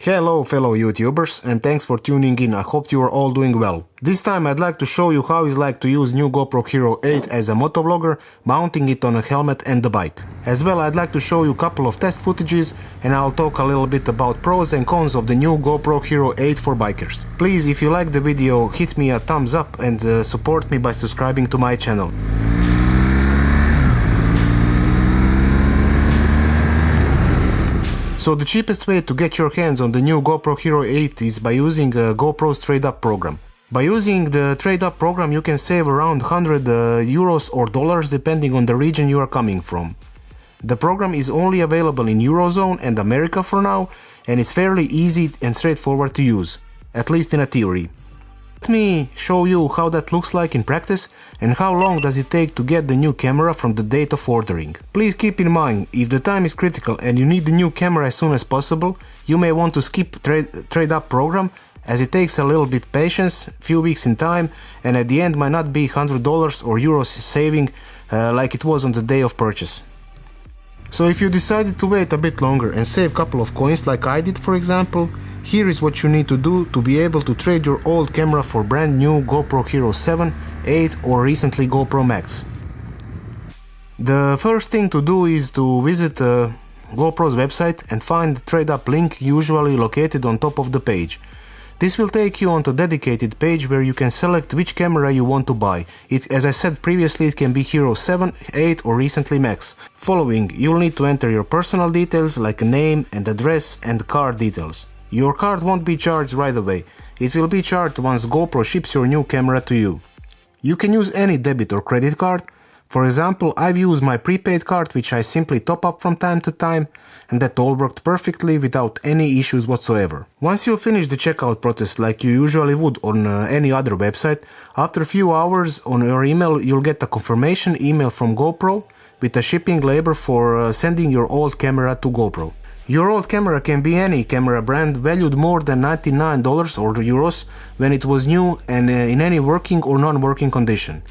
Hello fellow YouTubers, and thanks for tuning in. I hope you are all doing well. This time I'd like to show you how it's like to use new GoPro Hero 8 as a motovlogger, mounting it on a helmet and the bike. As well, I'd like to show you a couple of test footages, and I'll talk a little bit about pros and cons of the new GoPro Hero 8 for bikers. Please, if you like the video, hit me a thumbs up and support me by subscribing to my channel. So the cheapest way to get your hands on the new GoPro Hero 8 is by using GoPro's Trade program. By using the Trade program you can save around 100 euros or dollars depending on the region you are coming from. The program is only available in Eurozone and America for now, and it's fairly easy and straightforward to use, at least in a theory. Let me show you how that looks like in practice and how long does it take to get the new camera from the date of ordering. Please keep in mind, if the time is critical and you need the new camera as soon as possible, you may want to skip trade up program, as it takes a little bit patience, few weeks in time, and at the end might not be $100 or euros saving like it was on the day of purchase. So if you decided to wait a bit longer and save a couple of coins like I did for example, here is what you need to do to be able to trade your old camera for brand new GoPro Hero 7, 8 or recently GoPro Max. The first thing to do is to visit GoPro's website and find the trade up link, usually located on top of the page. This will take you onto a dedicated page where you can select which camera you want to buy. As I said previously, it can be Hero 7, 8 or recently Max. Following, you'll need to enter your personal details like a name and address and card details. Your card won't be charged right away. It will be charged once GoPro ships your new camera to you. You can use any debit or credit card. For example, I've used my prepaid card, which I simply top up from time to time, and that all worked perfectly without any issues whatsoever. Once you finish the checkout process like you usually would on any other website, after a few hours on your email you'll get a confirmation email from GoPro with a shipping label for sending your old camera to GoPro. Your old camera can be any camera brand valued more than $99 or euros when it was new and in any working or non-working condition.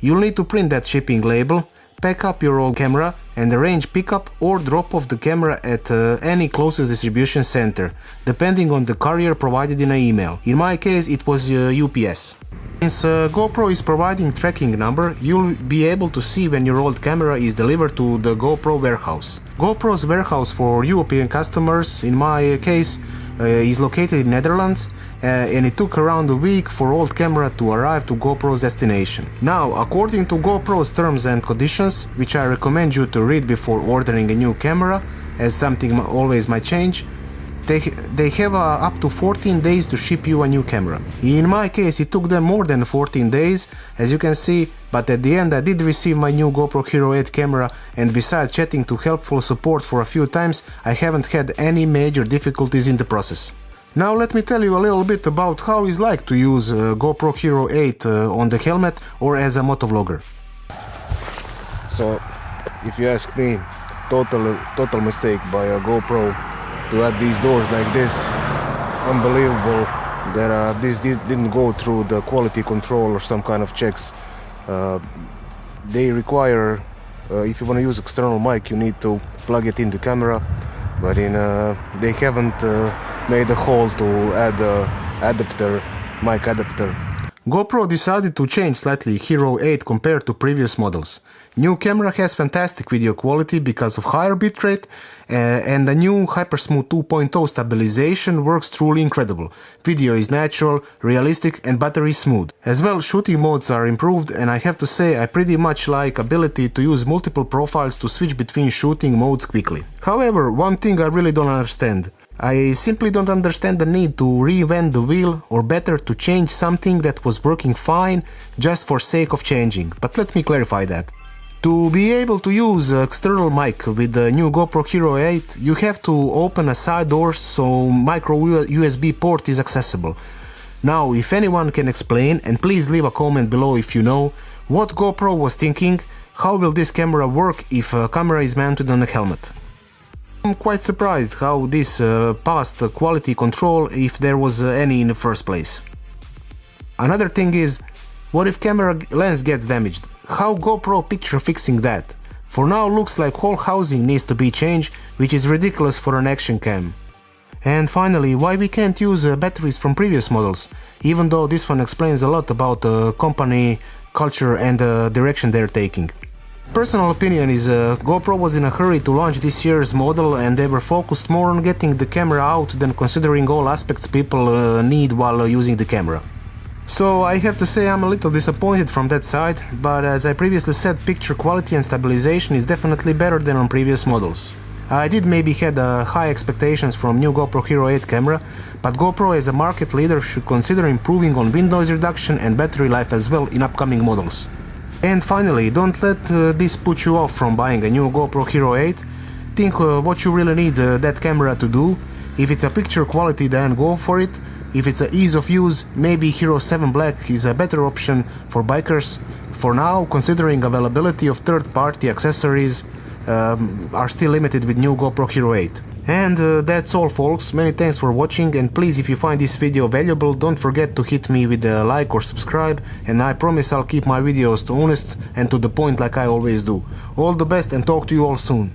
You'll need to print that shipping label, pack up your old camera and arrange pickup or drop off the camera at any closest distribution center, depending on the carrier provided in an email. In my case it was UPS. Since GoPro is providing tracking number, you'll be able to see when your old camera is delivered to the GoPro warehouse. GoPro's warehouse for European customers, in my case, is located in Netherlands, and it took around a week for old camera to arrive to GoPro's destination. Now, according to GoPro's terms and conditions, which I recommend you to read before ordering a new camera, as something always might change, they have up to 14 days to ship you a new camera. In my case it took them more than 14 days, as you can see, but at the end I did receive my new GoPro Hero 8 camera, and besides chatting to helpful support for a few times, I haven't had any major difficulties in the process. Now let me tell you a little bit about how it's like to use GoPro Hero 8 on the helmet or as a motovlogger. So, if you ask me, total mistake by a GoPro to add these doors like this. Unbelievable that this didn't go through the quality control or some kind of checks. They require, if you want to use external mic, you need to plug it in the camera, but they haven't made a hole to add a mic adapter. GoPro decided to change slightly Hero 8 compared to previous models. New camera has fantastic video quality because of higher bitrate, and the new Hypersmooth 2.0 stabilization works truly incredible. Video is natural, realistic and battery smooth. As well, shooting modes are improved, and I have to say I pretty much like ability to use multiple profiles to switch between shooting modes quickly. However, one thing I really don't understand. I simply don't understand the need to reinvent the wheel, or better to change something that was working fine just for sake of changing, but let me clarify that. To be able to use external mic with the new GoPro Hero 8, you have to open a side door so micro USB port is accessible. Now, if anyone can explain, and please leave a comment below if you know, what GoPro was thinking, how will this camera work if a camera is mounted on a helmet? I'm quite surprised how this passed quality control if there was any in the first place. Another thing is, what if camera lens gets damaged? How GoPro picture fixing that? For now looks like whole housing needs to be changed, which is ridiculous for an action cam. And finally, why we can't use batteries from previous models, even though this one explains a lot about company culture and the direction they're taking. Personal opinion is GoPro was in a hurry to launch this year's model, and they were focused more on getting the camera out than considering all aspects people need while using the camera. So I have to say I'm a little disappointed from that side, but as I previously said, picture quality and stabilization is definitely better than on previous models. I did maybe had high expectations from new GoPro Hero 8 camera, but GoPro as a market leader should consider improving on wind noise reduction and battery life as well in upcoming models. And finally, don't let this put you off from buying a new GoPro Hero 8. Think what you really need that camera to do. If it's a picture quality, then go for it. If it's a ease of use, maybe Hero 7 Black is a better option for bikers. For now, considering availability of third-party accessories are still limited with new GoPro Hero 8. And that's all, folks. Many thanks for watching, and please, if you find this video valuable, don't forget to hit me with a like or subscribe, and I promise I'll keep my videos honest and to the point like I always do. All the best and talk to you all soon.